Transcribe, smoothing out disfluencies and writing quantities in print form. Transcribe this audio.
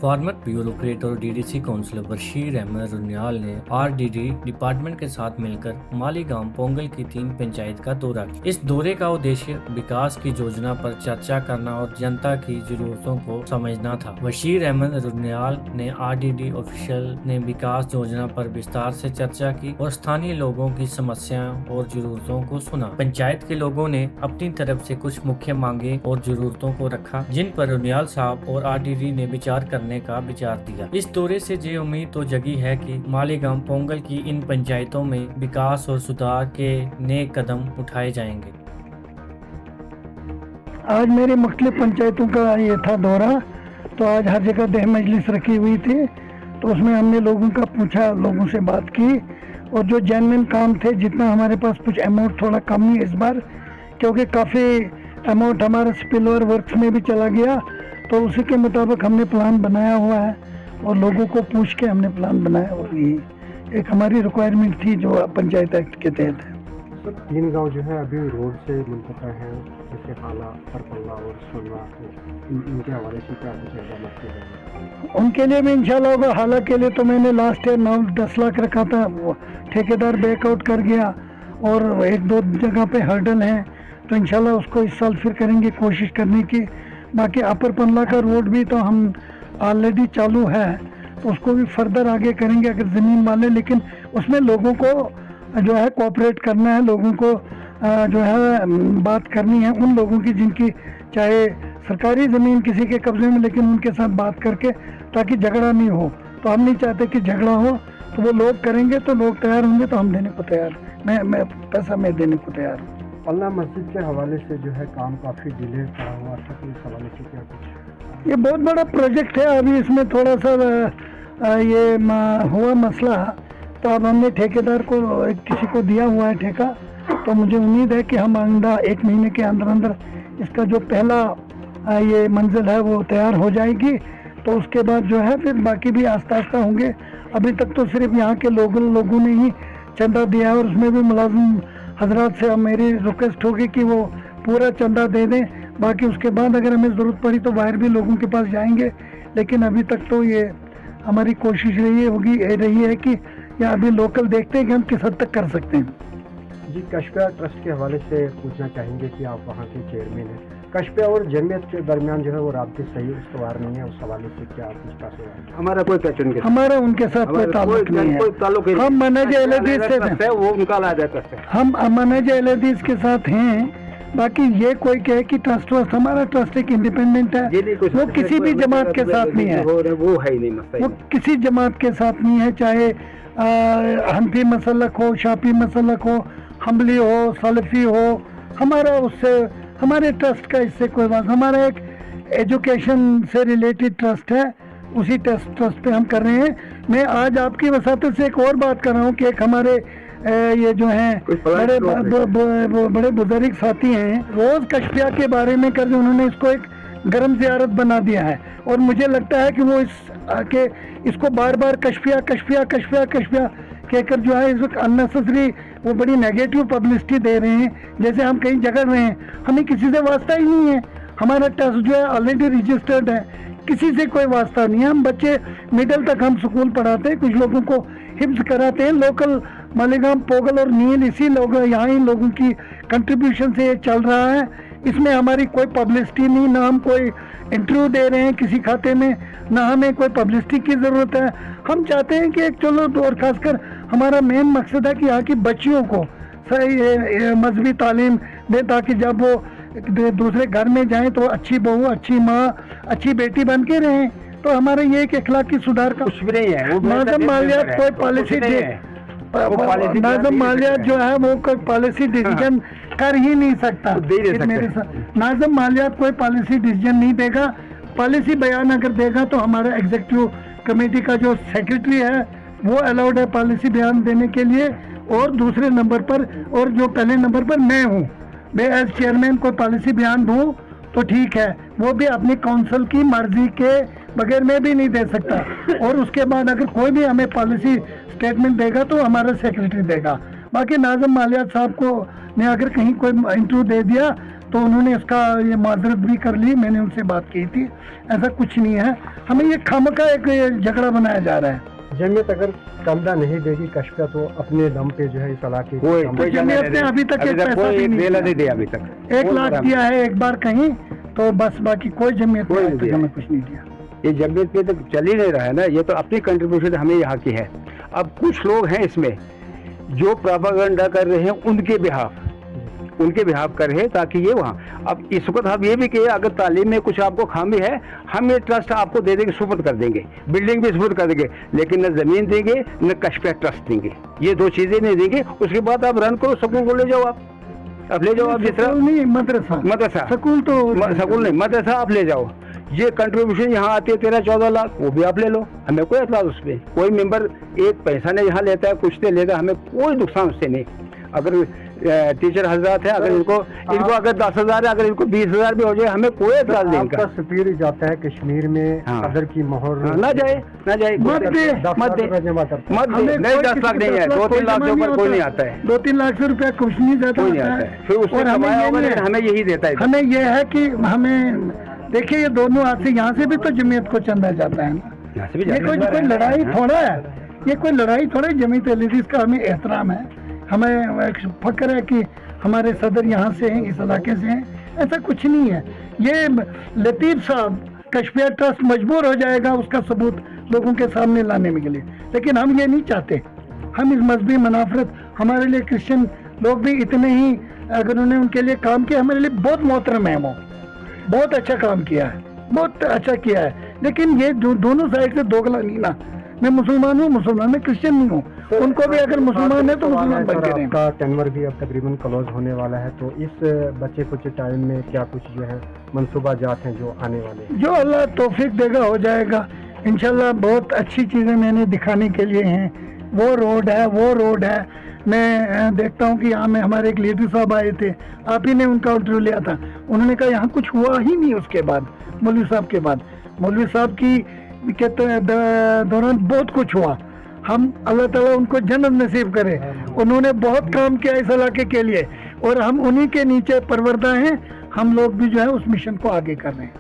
Farmer bureaucrat और DDC counsellor Bashir Ahmad रुनियाल ने RDD department के साथ मिलकर मालीगांव पोंगल की 3 पंचायत का दौरा किया। इस दौरे का उद्देश्य विकास की योजना पर चर्चा करना और जनता की जरूरतों को समझना था। बशीर अहमद रुनियाल ने आरडीडी ऑफिशियल ने विकास योजना पर विस्तार से चर्चा की और स्थानीय लोगों की समस्याओं और जरूरतों को सुना। पंचायत के लोगों ने अपनी तरफ से कुछ मुख्य मांगे और जरूरतों को रखा, जिन पर रुनियाल साहब और आरडीडी ने विचार करने का विचार दिया। इस दौरे से ये उम्मीद तो जगी है कि मालीगांव पोंगल की इन पंचायतों में विकास और सुधार के नए कदम उठाए जाएंगे। आज मेरी मुख्तलिफ पंचायतों का ये था दौरा, तो आज हर जगह देह मजलिस रखी हुई थी, तो उसमें हमने लोगों का पूछा, लोगों से बात की और जो जेन्युइन काम थे, जितना हमारे पास कुछ अमाउंट थोड़ा कम ही इस बार, क्योंकि काफ़ी अमाउंट हमारा स्पिलओवर वर्क्स में भी चला गया, तो उसी के मुताबिक हमने प्लान बनाया हुआ है और लोगों को पूछ के हमने प्लान बनाया। और ये एक हमारी रिक्वायरमेंट थी जो पंचायत एक्ट के तहत है। सर 3 गांव जो है अभी रोड से मुनक़ता है, जैसे हाला, परपल्ला और सोनवा, इनके हवाले से क्या कुछ है? उनके लिए भी इंशाल्लाह होगा। हाला के लिए तो मैंने लास्ट ईयर 9-10 लाख रखा था, वो ठेकेदार बैकआउट कर गया और 1-2 जगह पे हर्डल हैं, तो इंशाल्लाह उसको इस साल फिर करेंगे कोशिश करने की। बाकी अपर पल्ला का रोड भी तो हम ऑलरेडी चालू है, तो उसको भी फर्दर आगे करेंगे अगर ज़मीन वाले, लेकिन उसमें लोगों को जो है कोऑपरेट करना है, लोगों को जो है बात करनी है, उन लोगों की जिनकी चाहे सरकारी ज़मीन किसी के कब्ज़े में, लेकिन उनके साथ बात करके, ताकि झगड़ा नहीं हो। तो हम नहीं चाहते कि झगड़ा हो, तो वो लोग करेंगे तो लोग तैयार होंगे तो हम देने को तैयार, मैं पैसा मैं देने को तैयार हूँ। पल्ला मस्जिद के हवाले से जो है काम काफ़ी डिले पड़ा हुआ था, तो इस हवाले से क्या कुछ? ये बहुत बड़ा प्रोजेक्ट है, अभी इसमें थोड़ा सा ये हुआ मसला, तो अब हमने ठेकेदार को किसी को दिया हुआ है ठेका, तो मुझे उम्मीद है कि हम आइंदा 1 महीने के अंदर अंदर इसका जो पहला ये मंजिल है वो तैयार हो जाएगी। तो उसके बाद जो है फिर बाकी भी आस्ता आस्ता होंगे। अभी तक तो सिर्फ यहाँ के लोगों ने ही चंदा दिया है और उसमें भी मुलाजिम हजरात से मेरी रिक्वेस्ट होगी कि वो पूरा चंदा दे दें। बाकी उसके बाद अगर हमें ज़रूरत पड़ी तो बाहर भी लोगों के पास जाएंगे, लेकिन अभी तक तो ये हमारी कोशिश रही है कि या अभी लोकल देखते हैं कि हम किस हद तक कर सकते हैं। जी, कशपिया ट्रस्ट के हवाले से पूछना चाहेंगे कि आप वहाँ के चेयरमैन हैं। कशपिया और जमीयत के दरमियान जो है वो राब्ते सही इस्तवार नहीं है, उस हवाले से क्या आप कुछ कह सकते? हमारा कोई पहचान के हमारा उनके साथ कोई ताल्लुक नहीं है। हम मनहज अहले हदीस से वो उनका लादा करते हैं, हम मनहज अहले हदीस के साथ हैं। बाकी ये कोई कहे कि ट्रस्ट हमारा ट्रस्ट एक इंडिपेंडेंट है, वो किसी भी जमात के साथ नहीं है, वो है ही नहीं मसला, वो किसी जमात के साथ नहीं है, चाहे हनफी मसलक हो, शाफी मसलक हो, हम्बली हो, सलफी हो। हमारा उससे हमारे ट्रस्ट का इससे कोई बात, हमारा एक एजुकेशन से रिलेटेड ट्रस्ट है, उसी ट्रस्ट पे हम कर रहे हैं। मैं आज आपकी वसातत से एक और बात कर रहा हूँ कि एक हमारे ये जो हैं बड़े बुजुर्ग साथी हैं, रोज़ कशपिया के बारे में कर, उन्होंने इसको एक गर्म ज़ियारत बना दिया है और मुझे लगता है कि वो इसको बार बार कशपिया कहकर जो है इस वक्त अननेसेसरी वो बड़ी नेगेटिव पब्लिसिटी दे रहे हैं, जैसे हम कहीं जगह रहे हैं। हमें किसी से वास्ता ही नहीं है, हमारा ट्रस्ट जो है ऑलरेडी रजिस्टर्ड है, किसी से कोई वास्ता नहीं है। हम बच्चे मिडिल तक हम स्कूल पढ़ाते हैं, कुछ लोगों को हिफ्ज कराते हैं। लोकल मालीगांव, पोगल और नील इसी लोग यहाँ ही लोगों की कंट्रीब्यूशन से ये चल रहा है। इसमें हमारी कोई पब्लिसिटी नहीं, ना हम कोई इंटरव्यू दे रहे हैं किसी खाते में, ना हमें कोई पब्लिसिटी की ज़रूरत है। हम चाहते हैं कि एक चलो, और ख़ासकर हमारा मेन मकसद है कि यहाँ की बच्चियों को सही मजहबी तालीम दें, ताकि जब वो दूसरे घर में जाएं तो अच्छी बहू, अच्छी माँ, अच्छी बेटी बन के रहें। तो हमारा ये एक अखलाकी सुधार का कुछ भी नहीं है। नाज़म मालियात कोई पॉलिसी नाज़म मालियात जो है वो कोई पॉलिसी डिसीजन कर ही नहीं सकता। नाज़म मालियात कोई पॉलिसी डिसीजन नहीं देगा। पॉलिसी बयान अगर देगा तो हमारा एग्जीक्यूटिव कमेटी का जो सेक्रेटरी है वो अलाउड है पॉलिसी बयान देने के लिए, और दूसरे नंबर पर, और जो पहले नंबर पर मैं हूँ, मैं एज चेयरमैन को पॉलिसी बयान दूँ तो ठीक है, वो भी अपनी काउंसिल की मर्जी के बगैर मैं भी नहीं दे सकता। और उसके बाद अगर कोई भी हमें पॉलिसी स्टेटमेंट देगा तो हमारा सेक्रेटरी देगा। बाकी नाज़म मालियात साहब को ने अगर कहीं कोई इंटरव्यू दे दिया तो उन्होंने इसका ये माजरत भी कर ली, मैंने उनसे बात की थी, ऐसा कुछ नहीं है। हमें ये खामखा एक झगड़ा बनाया जा रहा है। जमीयत अगर कमरा नहीं देगी कश्फिया तो अपने दम पे जो है इस इलाके कोई जमीयत ने अभी तक एक पैसा भी नहीं नहीं दिया अभी तक। 1 लाख दिया है एक बार कहीं, तो बस बाकी कोई जमीयत ने आज तक हमें कुछ नहीं दिया। ये जमीयत पे तो चल ही नहीं रहा है ना, ये तो अपनी कंट्रीब्यूशन हमें यहाँ की है। अब कुछ लोग हैं इसमें जो प्रोपेगेंडा कर रहे हैं उनके बिहाफ कर रहे हैं ताकि ये वहाँ। अब इस वक्त हम ये भी कहे अगर तालीम में कुछ आपको खामी है, हम ये ट्रस्ट आपको दे देंगे, सुपुर्द कर देंगे, बिल्डिंग भी सुपुर्द कर देंगे, लेकिन न जमीन देंगे न कश्फिया ट्रस्ट देंगे, ये 2 चीजें नहीं देंगे। उसके बाद आप रन करो, स्कूल को ले जाओ, आप ले जाओ, आप जिस तरह नहीं मदरसा स्कूल नहीं, मदरसा आप ले जाओ। ये कंट्रीब्यूशन यहाँ आती है 13-14 लाख, वो भी आप ले लो, हमें कोई एतराज उस पर। कोई मेंबर एक पैसा नहीं यहाँ लेता है, कुछ नहीं लेता, हमें कोई नुकसान उससे नहीं। अगर टीचर हजरात है, अगर इनको अगर 10,000 है, अगर इनको 20,000 भी हो जाए, हमें कोई एतराज नहीं। आपका सफीर जाता है कश्मीर में, कदर की मोहर ना जाए मत दे 10 लाख नहीं है, 2-3 लाख के ऊपर कोई नहीं आता है। 2-3 लाख से रुपया कुछ नहीं जाता है। फिर उससे कमाया होगा, लेकिन हमें यही देता है। हमें ये है कि हमें देखिए, ये दोनों हाथ से यहाँ से भी तो जमीयत को चंदा जाता है ना, ये कोई लड़ाई थोड़ा है, ये कोई लड़ाई थोड़ा है। जमीयत अहलदीस का हमें एहतराम है, हमें फक्र है कि हमारे सदर यहाँ से हैं, इस इलाके से हैं, ऐसा कुछ नहीं है। ये लतीफ़ साहब कश्फिया ट्रस्ट मजबूर हो जाएगा उसका सबूत लोगों के सामने लाने के लिए, लेकिन हम ये नहीं चाहते। हम इस मजहबी मुनाफरत, हमारे लिए क्रिश्चियन लोग भी इतने ही अगर उन्होंने उनके लिए काम किया, हमारे लिए बहुत मोहतरम है, वो बहुत अच्छा काम किया है, बहुत अच्छा किया है, लेकिन ये दोनों साइड से दोगला नहीं ना। मैं मुसलमान हूँ, मुसलमान, मैं क्रिश्चियन नहीं हूँ, उनको भी अगर मुसलमान है तो मुसलमान बन के रहें। आपका टेनवर भी अब तकरीबन क्लोज होने वाला है, तो इस बच्चे कुछ टाइम में क्या कुछ जो है मंसूबा जात हैं जो आने वाले हैं? जो अल्लाह तौफीक देगा हो जाएगा इंशाल्लाह। बहुत अच्छी चीज़ें मैंने दिखाने के लिए हैं, वो रोड है। मैं देखता हूँ कि यहाँ में हमारे एक लीडर साहब आए थे, आप ही ने उनका इंटरव्यू लिया था, उन्होंने कहा यहाँ कुछ हुआ ही नहीं। उसके बाद मौलवी साहब के बाद, मौलवी साहब की कहते हैं दौरान बहुत कुछ हुआ। हम अल्लाह ताला उनको जन्नत नसीब करे, उन्होंने बहुत काम किया इस इलाके के लिए, और हम उन्हीं के नीचे परवरदा हैं। हम लोग भी जो है उस मिशन को आगे कर रहे हैं।